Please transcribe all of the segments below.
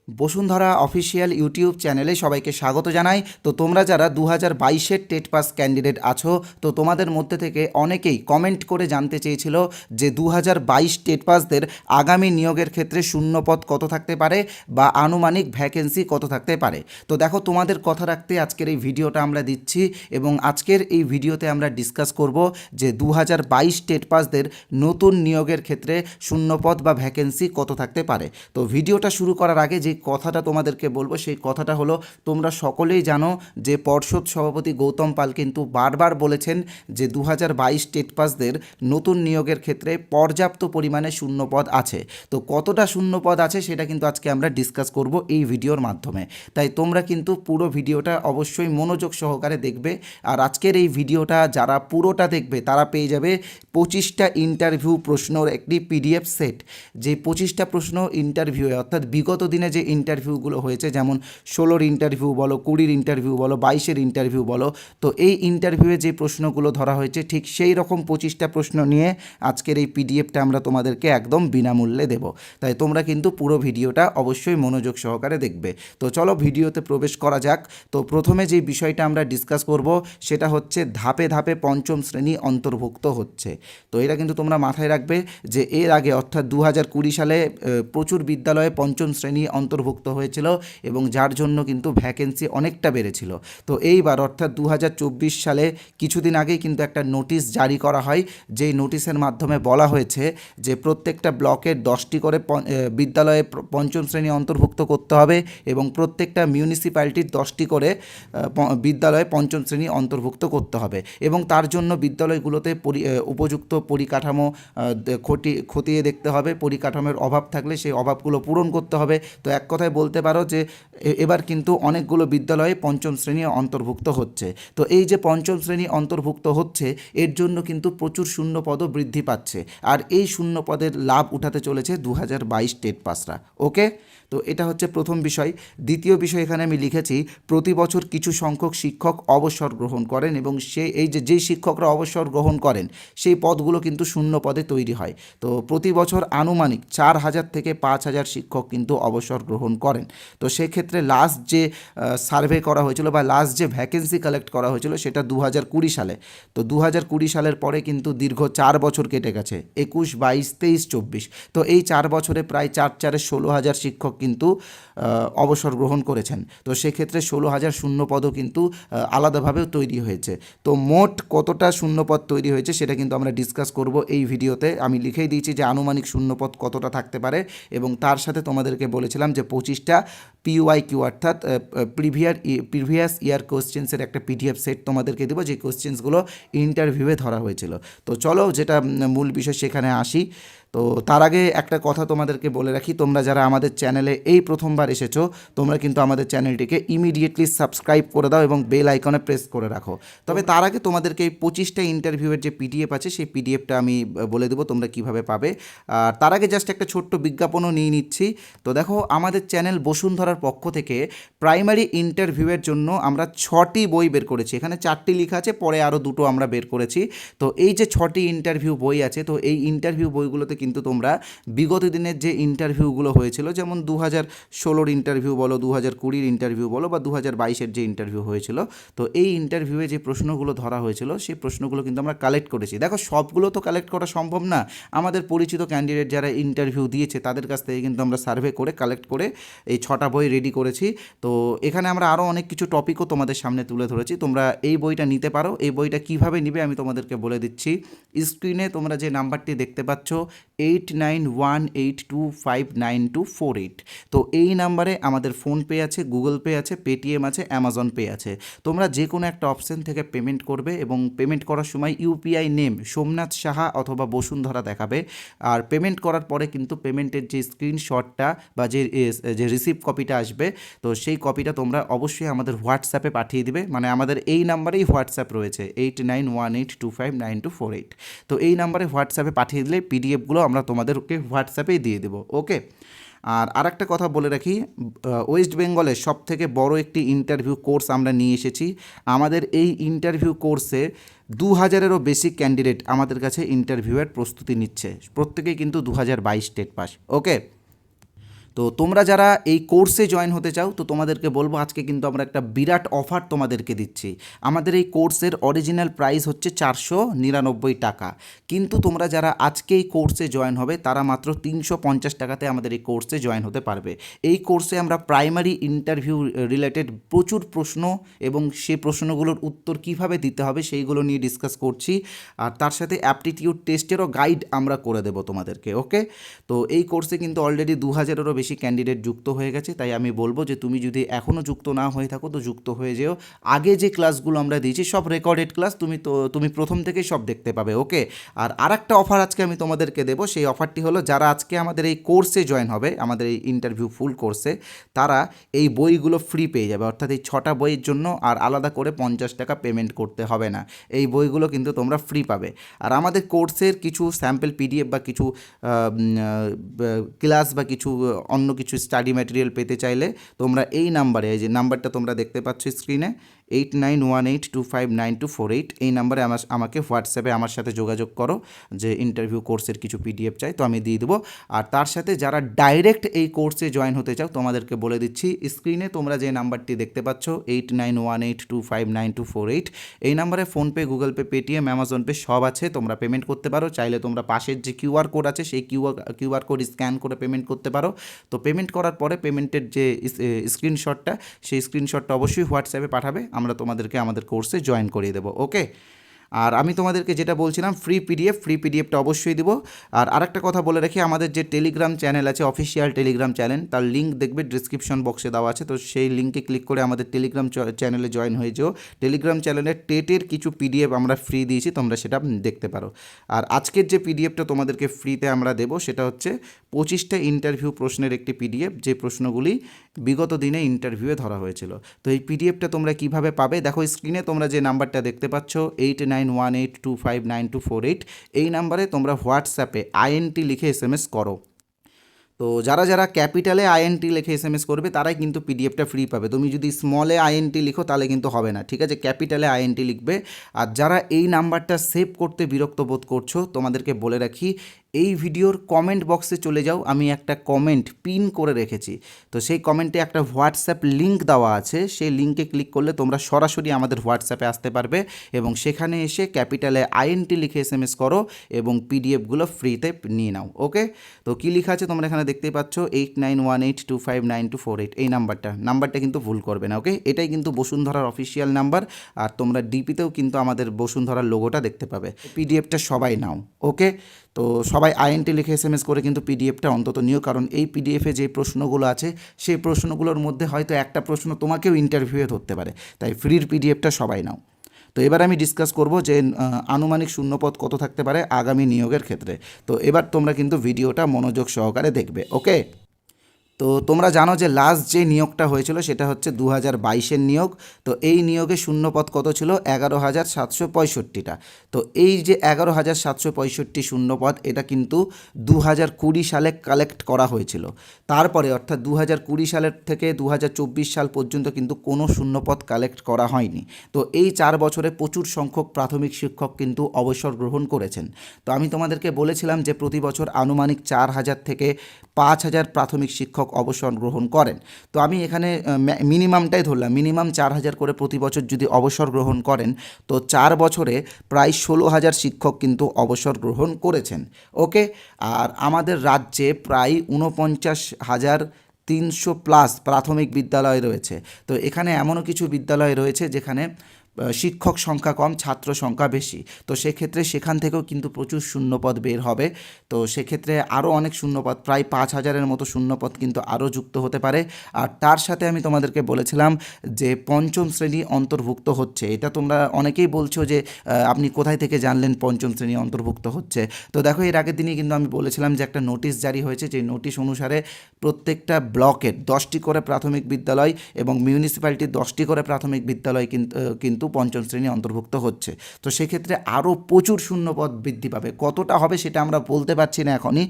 Bashundhara official YouTube চ্যানেলে সবাইকে স্বাগত জানাই। তো তোমরা যারা 2022-এর টেট পাস ক্যান্ডিডেট আছো, তো তোমাদের মধ্যে থেকে অনেকেই কমেন্ট করে জানতে চেয়েছিল যে 2022 টেট পাসদের আগামী নিয়োগের ক্ষেত্রে শূন্যপদ কত থাকতে পারে বা আনুমানিক ভ্যাকেন্সি কত থাকতে পারে। তো দেখো, তোমাদের কথা রাখতে আজকের এই ভিডিওটা আমরা দিচ্ছি এবং আজকের এই ভিডিওতে আমরা ডিসকাস করব যে 2022 টেট পাসদের নতুন নিয়োগের ক্ষেত্রে শূন্যপদ বা ভ্যাকেন্সি কত থাকতে পারে। তো ভিডিওটা শুরু করার আগে যে কথাটা তোমাদেরকে বলবো সেই কথাটা হলো, তোমরা সকলেই জানো যে পর্ষদ সভাপতি গৌতম পাল কিন্তু বারবার বলেছেন যে 2022 টেট পাসদের নতুন নিয়োগের ক্ষেত্রে পর্যাপ্ত পরিমাণে শূন্যপদ আছে। তো কতটা শূন্যপদ আছে সেটা কিন্তু আজকে আমরা ডিসকাস করব এই ভিডিওর মাধ্যমে। তাই তোমরা কিন্তু পুরো ভিডিওটা অবশ্যই মনোযোগ সহকারে দেখবে। আর আজকের এই ভিডিওটা যারা পুরোটা দেখবে তারা পেয়ে যাবে 25টা ইন্টারভিউ প্রশ্নর একটি পিডিএফ সেট। যে 25টা প্রশ্ন ইন্টারভিউয়ে, অর্থাৎ বিগত দিনে যে ইন্টারভিউগুলো হয়েছে, যেমন 16-র ইন্টারভিউ বলো, 20-র ইন্টারভিউ বলো, 22-এর ইন্টারভিউ বলো, তো এই ইন্টারভিউয়ে যে প্রশ্নগুলো ধরা হয়েছে ঠিক সেই রকম 25টা প্রশ্ন নিয়ে আজকের এই পিডিএফটা আমরা তোমাদেরকে একদম বিনামূল্যে দেব। তাই তোমরা কিন্তু পুরো ভিডিওটা অবশ্যই মনোযোগ সহকারে দেখবে। তো চলো ভিডিওতে প্রবেশ করা যাক। তো প্রথমে যে বিষয়টা আমরা ডিসকাস করব সেটা হচ্ছে ধাপে ধাপে পঞ্চম শ্রেণী অন্তর্ভুক্ত হচ্ছে। তো এটা কিন্তু তোমরা মাথায় রাখবে যে এর আগে অর্থাৎ 2020 সালে প্রচুর বিদ্যালয়ে পঞ্চম শ্রেণী অন্তর্ভুক্ত হয়েছিল এবং যার জন্য কিন্তু ভ্যাকেন্সি অনেকটা বেড়েছিল। তো এইবার অর্থাৎ 2024 সালে কিছুদিন আগেই কিন্তু একটা নোটিশ জারি করা হয়, যেই নোটিশের মাধ্যমে বলা হয়েছে যে প্রত্যেকটা ব্লকের 10টি করে বিদ্যালয়ে পঞ্চম শ্রেণী অন্তর্ভুক্ত করতে হবে এবং প্রত্যেকটা মিউনিসিপ্যালিটির 10টি করে বিদ্যালয়ে পঞ্চম শ্রেণী অন্তর্ভুক্ত করতে হবে এবং তার জন্য বিদ্যালয়গুলোতে উপযুক্ত পরিকাঠামো খতিয়ে দেখতে হবে। পরিকাঠামোর অভাব থাকলে সেই অভাবগুলো পূরণ করতে হবে। তো এক কথায় বলতে পারো যে এবার কিন্তু অনেকগুলো বিদ্যালয়ে পঞ্চম শ্রেণী অন্তর্ভুক্ত হচ্ছে। তো এই যে পঞ্চম শ্রেণী অন্তর্ভুক্ত হচ্ছে, এর জন্য কিন্তু প্রচুর শূন্যপদও বৃদ্ধি পাচ্ছে, আর এই শূন্যপদের লাভ উঠাতে চলেছে 2022 টেট পাসরা। ওকে, তো এটা হচ্ছে প্রথম বিষয়। দ্বিতীয় বিষয় এখানে আমি লিখেছি, প্রতি বছর কিছু সংখ্যক শিক্ষক অবসর গ্রহণ করেন এবং যেই শিক্ষকরা অবসর গ্রহণ করেন সেই পদগুলো কিন্তু শূন্য পদে তৈরি হয়। তো প্রতি বছর আনুমানিক 4,000 থেকে 5,000 শিক্ষক কিন্তু অবসর গ্রহণ করেন। তো সেক্ষেত্রে লাস্ট যে সার্ভে করা হয়েছিল বা লাস্ট যে ভ্যাকেন্সি কালেক্ট করা হয়েছিল সেটা 2020 সালে। তো 2020 সালের পরে কিন্তু দীর্ঘ 4 বছর কেটে গেছে, 21, 22, 23, 24। তো এই 4 বছরে প্রায় 16,000 শিক্ষক কিন্তু অবসর গ্রহণ করেছেন। তো সেক্ষেত্রে 16,000 শূন্যপদও কিন্তু আলাদাভাবেও তৈরি হয়েছে। তো মোট কতটা শূন্যপদ তৈরি হয়েছে সেটা কিন্তু আমরা ডিসকাস করব এই ভিডিওতে। আমি লিখেই দিয়েছি যে আনুমানিক শূন্যপদ কতটা থাকতে পারে এবং তার সাথে তোমাদেরকে বলেছিলাম যে 25টা পিওয়াইকিউ অর্থাৎ প্রিভিয়াস ইয়ার কোশ্চেন্সের একটা পিডিএফ সেট তোমাদেরকে দেবো, যে কোশ্চেন্সগুলো ইন্টারভিউয়ে ধরা হয়েছিল। তো চলো যেটা মূল বিষয় সেখানে আসি। তো তার আগে একটা কথা তোমাদেরকে বলে রাখি, তোমরা যারা আমাদের চ্যানেলে এই প্রথমবার এসেছো তোমরা কিন্তু আমাদের চ্যানেলটিকে ইমিডিয়েটলি সাবস্ক্রাইব করে দাও এবং বেল আইকনে প্রেস করে রাখো। তবে তার আগে তোমাদেরকে এই 25টা ইন্টারভিউয়ের যে পিডিএফ আছে সেই পিডিএফটা আমি বলে দেবো তোমরা কিভাবে পাবে। আর তার আগে জাস্ট একটা ছোট্ট বিজ্ঞাপনও নিয়ে নিচ্ছি। তো দেখো, আমাদের চ্যানেল বসুন্ধরার পক্ষ থেকে প্রাইমারি ইন্টারভিউয়ের জন্য আমরা 6টি বই বের করেছি। এখানে 4টি লেখা আছে, পরে আরও 2টো আমরা বের করেছি। তো এই যে 6টি ইন্টারভিউ বই আছে, তো এই ইন্টারভিউ বইগুলোতে কিন্তু তোমরা বিগত দিনের যে ইন্টারভিউগুলো হয়েছিল, যেমন 2016-র ইন্টারভিউ বলো, 2020-র ইন্টারভিউ বলো বা 2022-এর যে ইন্টারভিউ হয়েছিল, তো এই ইন্টারভিউয়ে যে প্রশ্নগুলো ধরা হয়েছিল সেই প্রশ্নগুলো কিন্তু আমরা কালেক্ট করেছি। দেখো, সবগুলো তো কালেক্ট করা সম্ভব না। আমাদের পরিচিত ক্যান্ডিডেট যারা ইন্টারভিউ দিয়েছে তাদের কাছ থেকে কিন্তু আমরা সার্ভে করে কালেক্ট করে এই 6টা বই রেডি করেছি। তো এখানে আমরা আরও অনেক কিছু টপিকও তোমাদের সামনে তুলে ধরেছি। তোমরা এই বইটা নিতে পারো। এই বইটা কিভাবে নিবে আমি তোমাদেরকে বলে দিচ্ছি। স্ক্রিনে তোমরা যে নাম্বারটি দেখতে পাচ্ছ 8918259248, তো এই নাম্বারে আমাদের ফোনপে আছে, গুগল পে আছে, পেটিএম আছে, অ্যামাজন পে আছে। তোমরা যে কোনো একটা অপশন থেকে পেমেন্ট করবে এবং পেমেন্ট করার সময় ইউপিআই নেম সোমনাথ সাহা অথবা বসুন্ধরা দেখাবে। আর পেমেন্ট করার পরে কিন্তু পেমেন্টের যে স্ক্রিনশটটা বা যে রিসিপ্ট কপিটা আসবে, তো সেই কপিটা তোমরা অবশ্যই আমাদের হোয়াটসঅ্যাপে পাঠিয়ে দিবে। মানে আমাদের এই নাম্বারেই হোয়াটসঅ্যাপ রয়েছে 8918259248। তো এই নাম্বারে হোয়াটসঅ্যাপে পাঠিয়ে দিলে পিডিএফগুলো আমরা তোমাদেরকে হোয়াটসঅ্যাপেই দিয়ে দেবো। ওকে, আর আরেকটা কথা বলে রাখি, ওয়েস্ট বেঙ্গলের সবথেকে বড় একটি ইন্টারভিউ কোর্স আমরা নিয়ে এসেছি। আমাদের এই ইন্টারভিউ কোর্সে 2000-এরও বেশি ক্যান্ডিডেট আমাদের কাছে ইন্টারভিউয়ের প্রস্তুতি নিচ্ছে, প্রত্যেকেই কিন্তু 2022 টেট পাস। ওকে, তো তোমরা যারা এই কোর্সে জয়েন হতে চাও তো তোমাদেরকে বলবো আজকে কিন্তু আমরা একটা বিরাট অফার তোমাদেরকে দিচ্ছি। আমাদের এই কোর্সের অরিজিনাল প্রাইস হচ্ছে 499 টাকা, কিন্তু তোমরা যারা আজকে এই কোর্সে জয়েন হবে তারা মাত্র 350 টাকাতে আমাদের এই কোর্সে জয়েন হতে পারবে। এই কোর্সে আমরা প্রাইমারি ইন্টারভিউ রিলেটেড প্রচুর প্রশ্ন এবং সেই প্রশ্নগুলোর উত্তর কিভাবে দিতে হবে সেইগুলো নিয়ে ডিসকাস করছি, আর তার সাথে অ্যাপটিটিউড টেস্টেরও গাইড আমরা করে দেবো তোমাদেরকে। ওকে, তো এই কোর্সে কিন্তু অলরেডি 2000-এরও বেশি ক্যান্ডিডেট যুক্ত হয়ে গেছে, তাই আমি বলবো যে তুমি যদি এখনও যুক্ত না হয়ে থাকো তো যুক্ত হয়ে যেও। আগে যে ক্লাসগুলো আমরা দিয়েছি সব রেকর্ডেড ক্লাস, তুমি প্রথম থেকেই সব দেখতে পাবে। ওকে, আর আরেকটা অফার আজকে আমি তোমাদেরকে দেবো, সেই অফারটি হলো যারা আজকে আমাদের এই কোর্সে জয়েন হবে, আমাদের এই ইন্টারভিউ ফুল কোর্সে, তারা এই বইগুলো ফ্রি পেয়ে যাবে। অর্থাৎ এই 6টা বইয়ের জন্য আর আলাদা করে 50 টাকা পেমেন্ট করতে হবে না, এই বইগুলো কিন্তু তোমরা ফ্রি পাবে। আর আমাদের কোর্সের কিছু স্যাম্পল পিডিএফ বা কিছু ক্লাস বা কিছু অন্য কিছু স্টাডি ম্যাটেরিয়াল পেতে চাইলে তোমরা এই নাম্বারে, এই যে নাম্বারটা তোমরা দেখতে পাচ্ছ স্ক্রিনে, 8918259248, এই নাম্বারে আমাকে হোয়াটসঅ্যাপে আমার সাথে যোগাযোগ করো যে ইন্টারভিউ কোর্সের কিছু পিডিএফ চাই, তো আমি দিয়ে দেবো। আর তার সাথে যারা ডাইরেক্ট এই কোর্সে জয়েন হতে চাও তোমাদেরকে বলে দিচ্ছি, স্ক্রিনে তোমরা যে নাম্বারটি দেখতে পাচ্ছ 8918259248, এই নাম্বারে PhonePe, Google pay, Paytm, Amazon pay সব আছে, তোমরা পেমেন্ট করতে পারো। চাইলে তোমরা পাশের যে কিউআর কোড আছে সেই কিউআর কোড স্ক্যান করে পেমেন্ট করতে পারো। তো পেমেন্ট করার পরে পেমেন্টের যে স্ক্রিনশটটা, সেই স্ক্রিনশটটা অবশ্যই হোয়াটসঅ্যাপে পাঠাবে, আমরা তোমাদেরকে আমাদের কোর্সে জয়েন করিয়ে দেবো। ওকে, আর আমি তোমাদেরকে যেটা বলছিলাম ফ্রি পিডিএফটা অবশ্যই দিব। আর আরেকটা কথা বলে রাখি, আমাদের যে টেলিগ্রাম চ্যানেল আছে, অফিসিয়াল টেলিগ্রাম চ্যানেল, তার লিঙ্ক দেখবে ডিসক্রিপশন বক্সে দেওয়া আছে, তো সেই লিঙ্কে ক্লিক করে আমাদের টেলিগ্রাম চ্যানেলে জয়েন হয়ে যাও। টেলিগ্রাম চ্যানেলের টেটের কিছু পিডিএফ আমরা ফ্রি দিয়েছি, তোমরা সেটা দেখতে পারো। আর আজকের যে পিডিএফটা তোমাদেরকে ফ্রিতে আমরা দেবো সেটা হচ্ছে 25টা ইন্টারভিউ প্রশ্নের একটি পিডিএফ, যে প্রশ্নগুলি বিগত দিনে ইন্টারভিউয়ে ধরা হয়েছিল। তো এই পিডিএফটা তোমরা কিভাবে পাবে, দেখো স্ক্রিনে তোমরা যে নাম্বারটা দেখতে পাচ্ছ 8918259248, এই নাম্বারে তোমরা হোয়াটসঅ্যাপে INT লিখে SMS করো। তো যারা যারা ক্যাপিটালে INT লিখে SMS করবে তারাই কিন্তু পিডিএফটা ফ্রি পাবে। তুমি যদি স্মলে INT লিখো তাহলে কিন্তু হবে না, ঠিক আছে? ক্যাপিটালে INT লিখবে। আর যারা এই নাম্বারটা সেভ করতে বিরক্ত বোধ করছো, তোমাদেরকে বলে রাখি, এই ভিডিওর কমেন্ট বক্সে চলে যাও, আমি একটা কমেন্ট পিন করে রেখেছি, তো সেই কমেন্টে একটা হোয়াটসঅ্যাপ লিঙ্ক দেওয়া আছে, সেই লিঙ্কে ক্লিক করলে তোমরা সরাসরি আমাদের হোয়াটসঅ্যাপে আসতে পারবে এবং সেখানে এসে ক্যাপিটালে INT লিখে SMS করো এবং পিডিএফগুলো ফ্রিতে নিয়ে নাও। ওকে, তো কী লেখা আছে তোমরা এখানে দেখতেই পাচ্ছ 8918259248, এই নাম্বারটা কিন্তু ভুল করবে না। ওকে, এটাই কিন্তু বসুন্ধরার অফিসিয়াল নাম্বার, আর তোমরা ডিপিতেও কিন্তু আমাদের বসুন্ধরার লোগোটা দেখতে পাবে। পিডিএফটা সবাই নাও। ওকে, তো সবাই INT লিখে SMS করে কিন্তু পিডিএফটা অন্তত নিও, কারণ এই পিডিএফে যে প্রশ্নগুলো আছে সেই প্রশ্নগুলোর মধ্যে হয়তো একটা প্রশ্ন তোমাকেও ইন্টারভিউয়ে ধরতে পারে, তাই ফ্রির পিডিএফটা সবাই নাও। তো এবার আমি ডিসকাস করব যে আনুমানিক শূন্যপদ কত থাকতে পারে আগামী নিয়োগের ক্ষেত্রে। তো এবার তোমরা কিন্তু ভিডিওটা মনোযোগ সহকারে দেখবে। ওকে, তো তোমরা জানো যে লাস্ট যে নিয়োগটা হয়েছিল সেটা হচ্ছে 2022-এর নিয়োগ। তো এই নিয়োগে শূন্যপদ কত ছিল? 11,765টা। তো এই যে 11,765 শূন্যপদ, এটা কিন্তু 2020 সালে কালেক্ট করা হয়েছিল। তারপরে অর্থাৎ 2020 সালের থেকে 2024 সাল পর্যন্ত কিন্তু কোনো শূন্যপদ কালেক্ট করা হয়নি। তো এই 4 বছরে প্রচুর সংখ্যক প্রাথমিক শিক্ষক কিন্তু অবসর গ্রহণ করেছেন। তো আমি তোমাদেরকে বলেছিলাম যে প্রতি বছর আনুমানিক 4,000 থেকে 5,000 প্রাথমিক শিক্ষক অবসর গ্রহণ করেন। তো আমি এখানে মিনিমামটাই ধরলাম, মিনিমাম 4,000 করে প্রতি বছর যদি অবসর গ্রহণ করেন, তো 4 বছরে প্রায় 16,000 শিক্ষক কিন্তু অবসর গ্রহণ করেছেন। ওকে, আর আমাদের রাজ্যে প্রায় 49,300+ প্রাথমিক বিদ্যালয় রয়েছে। তো এখানে এমনও কিছু বিদ্যালয় রয়েছে যেখানে শিক্ষক সংখ্যা কম, ছাত্র সংখ্যা বেশি। তো সেক্ষেত্রে সেখান থেকেও কিন্তু প্রচুর শূন্যপদ বের হবে। তো সেক্ষেত্রে আরও অনেক শূন্যপদ, প্রায় 5,000-এর মতো শূন্যপদ কিন্তু আরও যুক্ত হতে পারে। আর তার সাথে আমি তোমাদেরকে বলেছিলাম যে 5ম শ্রেণী অন্তর্ভুক্ত হচ্ছে। এটা তোমরা অনেকেই বলছো যে আপনি কোথায় থেকে জানলেন 5ম শ্রেণী অন্তর্ভুক্ত হচ্ছে। তো দেখো, এর আগের দিনই কিন্তু আমি বলেছিলাম যে একটা নোটিশ জারি হয়েছে, যে নোটিশ অনুসারে প্রত্যেকটা ব্লকের 10টি করে প্রাথমিক বিদ্যালয় এবং মিউনিসিপ্যালিটির 10টি করে প্রাথমিক বিদ্যালয় কিন্তু পঞ্চম শ্রেণী অন্তর্ভুক্ত হচ্ছে। তো সেক্ষেত্রে আরও প্রচুর শূন্যপদ বৃদ্ধি পাবে, কতটা হবে সেটা আমরা বলতে পারছি না এখনই।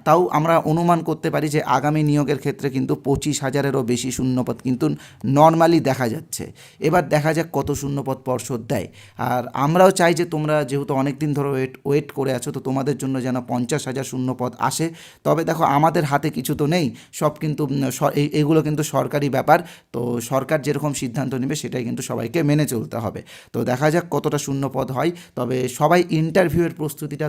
তাও আমরা অনুমান করতে পারি যে আগামী নিয়োগের ক্ষেত্রে কিন্তু 25,000-এরও বেশি শূন্যপদ কিন্তু নর্মালি দেখা যাচ্ছে। এবার দেখা যাক কত শূন্যপদ পর্ষদ দেয়। আর আমরাও চাই যে তোমরা যেহেতু অনেক দিন ধরে ওয়েট করে আছো, তো তোমাদের জন্য যেন 50,000 শূন্যপদ আসে। তবে দেখো আমাদের হাতে কিছু তো নেই, সব কিন্তু এগুলো কিন্তু সরকারি ব্যাপার। তো সরকার যেরকম সিদ্ধান্ত নেবে সেটাই কিন্তু সবাইকে মেনে চলতে হবে। তো দেখা যাক কতটা শূন্যপদ হয়। তবে সবাই ইন্টারভিউয়ের প্রস্তুতিটা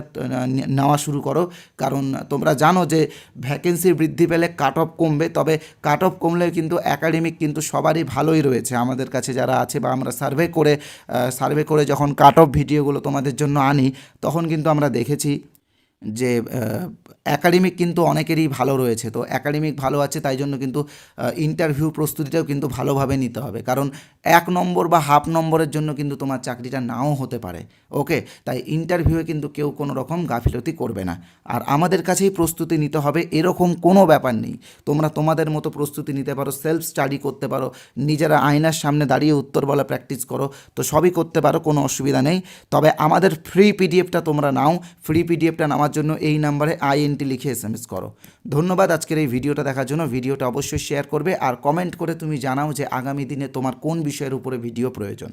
নেওয়া শুরু করো, কারণ তোমরা জানো যে ভ্যাকেন্সি বৃদ্ধি পেলে কাট অফ কমবে। তবে কাট অফ কমলে কিন্তু একাডেমিক কিন্তু সবারই ভালোই রয়েছে আমাদের কাছে যারা আছে, বা আমরা সার্ভে করে যখন কাট অফ ভিডিওগুলো তোমাদের জন্য আনি, তখন কিন্তু আমরা দেখেছি যে একাডেমিক কিন্তু অনেকেরই ভালো রয়েছে। তো একাডেমিক ভালো আছে, তাই জন্য কিন্তু ইন্টারভিউ প্রস্তুতিটাও কিন্তু ভালোভাবে নিতে হবে, কারণ 1 নম্বর বা হাফ নম্বরের জন্য কিন্তু তোমার চাকরিটা নাও হতে পারে। ওকে, তাই ইন্টারভিউয়ে কিন্তু কেউ কোনো রকম গাফিলতি করবে না। আর আমাদের কাছেই প্রস্তুতি নিতে হবে এরকম কোনো ব্যাপার নেই। তোমরা তোমাদের মতো প্রস্তুতি নিতে পারো, সেলফ স্টাডি করতে পারো, নিজেরা আয়নার সামনে দাঁড়িয়ে উত্তর বলা প্র্যাকটিস করো, তো সবই করতে পারো, কোনো অসুবিধা নেই। তবে আমাদের ফ্রি পিডিএফটা তোমরা নাও। ফ্রি পিডিএফটা নেওয়ার জন্য এই নাম্বারে INT লিখে SMS করো। ধন্যবাদ আজকের এই ভিডিওটা দেখার জন্য। ভিডিওটা অবশ্যই শেয়ার করবে আর কমেন্ট করে তুমি জানাও যে আগামী দিনে তোমার কোন বিষয়ের উপরে ভিডিও প্রয়োজন।